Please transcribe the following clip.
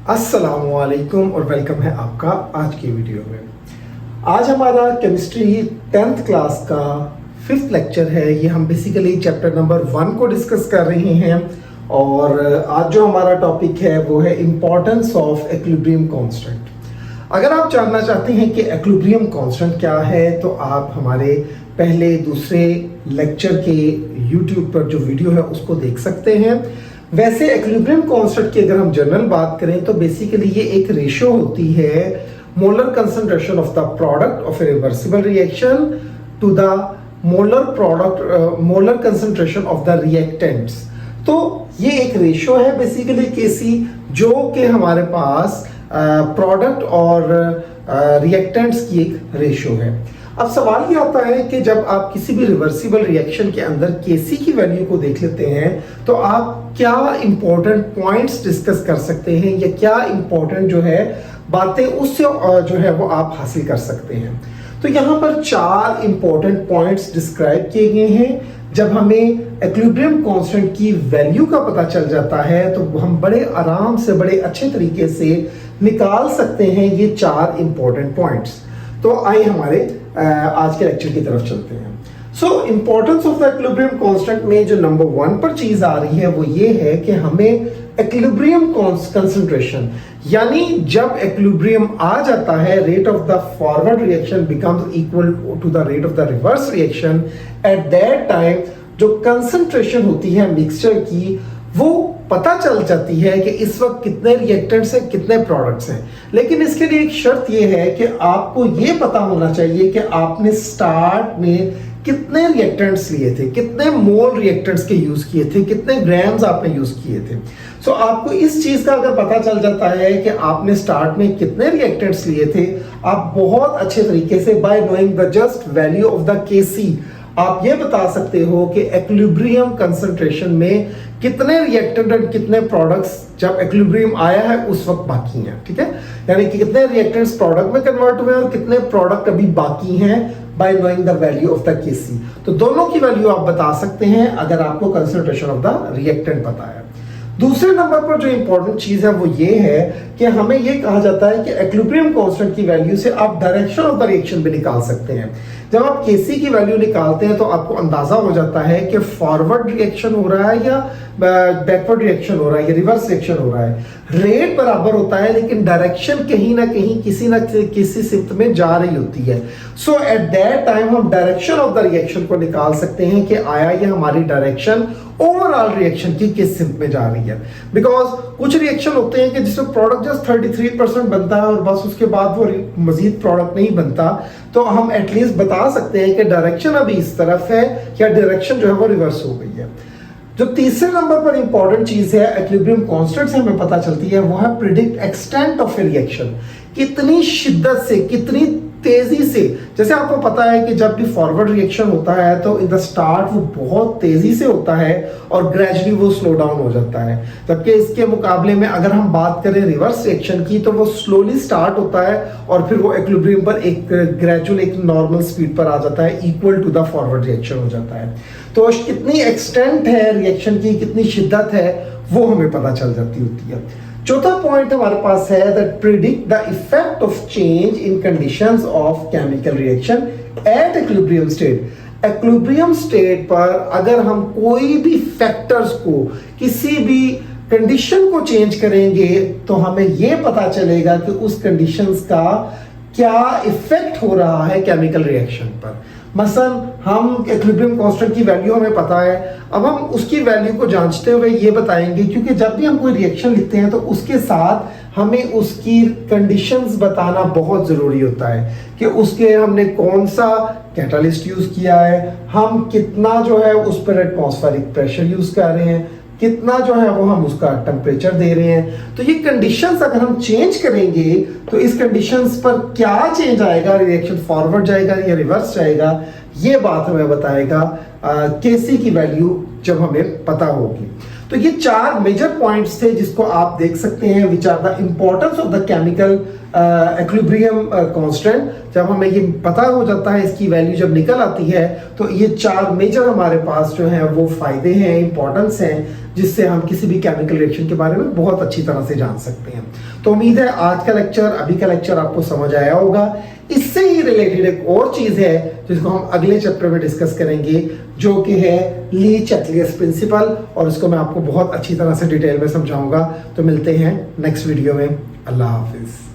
अस्सलामुअलैकुम और वेलकम है आपका आज की वीडियो में। आज हमारा केमिस्ट्री 10th क्लास का 5th लेक्चर है। ये हम बेसिकली चैप्टर नंबर 1 को डिस्कस कर रहे हैं और आज जो हमारा टॉपिक है वो है इम्पोर्टेंस ऑफ इक्विलिब्रियम कांस्टेंट। अगर आप जानना चाहते हैं कि इक्विलिब्रियम कांस्टेंट क्या है तो आप हमारे पहले दूसरे लेक्चर के यूट्यूब पर जो वीडियो है उसको देख सकते हैं। वैसे इक्विलिब्रियम कांस्टेंट की अगर हम जनरल बात करें तो बेसिकली ये एक रेशियो होती है molar concentration of the product of a reversible reaction to the molar concentration of the reactants. तो ये एक रेशियो है बेसिकली केसी, जो कि हमारे पास प्रोडक्ट और रिएक्टेंट्स की एक रेशियो है। अब सवाल ये आता है कि जब आप किसी भी रिवर्सिबल रिएक्शन के अंदर केसी की वैल्यू को देख लेते हैं तो आप क्या इंपॉर्टेंट पॉइंट्स डिस्कस कर सकते हैं या क्या इंपॉर्टेंट जो है बातें उससे जो है वो आप हासिल कर सकते हैं। तो यहाँ पर 4 इंपॉर्टेंट पॉइंट्स डिस्क्राइब किए गए हैं। जब हमें इक्विलिब्रियम कांस्टेंट की वैल्यू का पता चल जाता है तो हम बड़े आराम से बड़े अच्छे तरीके से निकाल सकते हैं ये 4 इंपॉर्टेंट पॉइंट्स। तो आइए हमारे आज के लेक्चर की तरफ चलते हैं। So importance of the equilibrium constant में जो नंबर 1 पर चीज आ रही है वो ये है कि हमें इक्विलिब्रियम कंसंट्रेशन, यानी जब इक्विलिब्रियम आ जाता है, rate of the forward reaction becomes equal to the rate of the reverse reaction, at that time जो कंसंट्रेशन होती है मिक्सचर की वो पता चल जाती है कि इस वक्त कितने रिएक्टेंट्स हैं, कितने प्रोडक्ट्स हैं। लेकिन इसके लिए एक शर्त यह है कि आपको यह पता होना चाहिए कि आपने स्टार्ट में कितने रिएक्टेंट्स लिए थे, कितने मोल रिएक्टेंट्स के यूज किए थे, कितने ग्राम्स आपने यूज किए थे। सो आपको इस चीज का अगर पता चल जाता है कि आपने स्टार्ट में कितने रिएक्टेंट्स लिए थे, आप बहुत अच्छे तरीके से by knowing the just value of the KC आप ये बता सकते हो कि इक्विलिब्रियम कंसंट्रेशन में कितने रिएक्टेंट और कितने प्रोडक्ट्स जब इक्विलिब्रियम आया है उस वक्त बाकी हैं। ठीक है, यानी कि कितने रिएक्टेंट्स प्रोडक्ट में कन्वर्ट हुए और कितने प्रोडक्ट अभी बाकी हैं by knowing the value of the KC. तो दोनों की वैल्यू आप बता सकते हैं अगर आपको कंसंट्रेशन ऑफ द रिएक्टेंट पता है। दूसरे नंबर पर जो इंपॉर्टेंट चीज है वो ये है कि हमें ये कहा जाता है कि इक्विलिब्रियम कांस्टेंट की वैल्यू से आप डायरेक्शन ऑफ द रिएक्शन भी निकाल सकते हैं। जब आप केसी की वैल्यू निकालते हैं तो आपको अंदाजा हो जाता है कि फॉरवर्ड रिएक्शन हो रहा है या बैकवर्ड रिएक्शन हो रहा है या रिवर्स रिएक्शन हो रहा है। रेट बराबर होता है लेकिन डायरेक्शन कहीं ना कहीं किसी ना किसी सिफ्ट में जा रही होती है। सो एट दैट टाइम हम डायरेक्शन ऑफ द रिएक्शन को निकाल सकते हैं कि आया ये हमारी डायरेक्शन ओवरऑल रिएक्शन की किस सिफ्ट में जा रही है। बिकॉज कुछ रिएक्शन होते हैं कि जिसमें प्रोडक्ट जस्ट 33% बनता है और बस उसके बाद वो मजीद प्रोडक्ट नहीं बनता, तो हम एटलीस्ट बता सकते हैं कि डायरेक्शन अभी इस तरफ है या डायरेक्शन जो है वो रिवर्स हो गई है। जो तीसरे नंबर पर इंपॉर्टेंट चीज है इक्विलिब्रियम कांस्टेंट से हमें पता चलती है वो है predict extent of A reaction. कितनी शिद्दत से, कितनी तेजी से, जैसे आपको पता है कि जब भी फॉरवर्ड रिएक्शन होता है तो इन द स्टार्ट वो बहुत तेजी से होता है और ग्रेजुअली वो स्लो डाउन हो जाता है। जबकि इसके मुकाबले में अगर हम बात करें रिवर्स रिएक्शन की तो वो स्लोली स्टार्ट होता है और फिर वो इक्विलिब्रियम पर एक ग्रेजुअल एक नॉर्मल स्पीड पर आ जाता है, equal to the forward reaction हो जाता है। तो कितनी एक्सटेंट है रिएक्शन की, कितनी शिद्दत है वो हमें पता चल जाती होती है। चौथा पॉइंट हमारे पास है that predict the effect of change in conditions of chemical reaction at equilibrium state. Equilibrium state पर अगर हम कोई भी फैक्टर्स को, किसी भी कंडीशन को चेंज करेंगे तो हमें यह पता चलेगा कि उस कंडीशंस का क्या इफेक्ट हो रहा है केमिकल रिएक्शन पर। मसलन हम इक्विलिब्रियम कांस्टेंट की वैल्यू हमें पता है, अब हम उसकी वैल्यू को जांचते हुए ये बताएंगे, क्योंकि जब भी हम कोई रिएक्शन लिखते हैं तो उसके साथ हमें उसकी कंडीशंस बताना बहुत जरूरी होता है कि उसके हमने कौन सा कैटालिस्ट यूज किया है, हम कितना जो है उस पर एटमॉस्फेरिक प्रेशर यूज कर रहे हैं, कितना जो है वो हम उसका टेम्परेचर दे रहे हैं। तो ये कंडीशंस अगर हम चेंज करेंगे तो इस कंडीशंस पर क्या चेंज आएगा, रिएक्शन फॉरवर्ड जाएगा या रिवर्स जाएगा, ये बात हमें बताएगा केसी की वैल्यू जब हमें पता होगी। तो ये 4 मेजर पॉइंट्स थे जिसको आप देख सकते हैं, which are the importance of the chemical equilibrium constant. जब हमें ये पता हो जाता है, इसकी वैल्यू जब निकल आती है, तो ये 4 मेजर हमारे पास जो है वो फायदे हैं, इंपॉर्टेंस हैं जिससे हम किसी भी केमिकल रिएक्शन के बारे में बहुत अच्छी तरह से जान सकते हैं। तो उम्मीद है आज का लेक्चर, अभी का लेक्चर आपको समझ आया होगा। इससे ही रिलेटेड एक और चीज है जिसको हम अगले चैप्टर में डिस्कस करेंगे, जो कि है ली-चैटलियस प्रिंसिपल, और इसको मैं आपको बहुत अच्छी तरह से डिटेल में समझाऊंगा। तो मिलते हैं नेक्स्ट वीडियो में। अल्लाह हाफिज।